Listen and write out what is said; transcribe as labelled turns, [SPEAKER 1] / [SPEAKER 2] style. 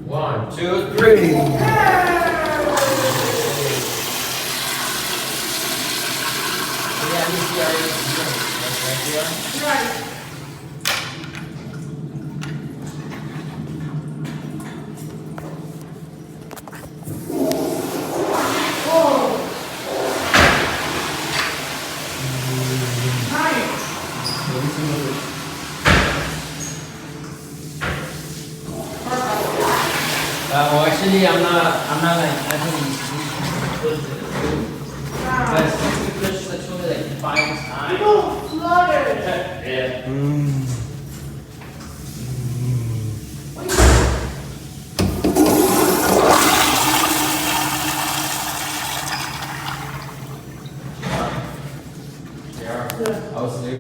[SPEAKER 1] 1, 2, 3.
[SPEAKER 2] Right.
[SPEAKER 1] Well, actually, I'm not like actually good to but since we pushed the tool like 5 times.
[SPEAKER 2] People flooded.
[SPEAKER 1] Yeah.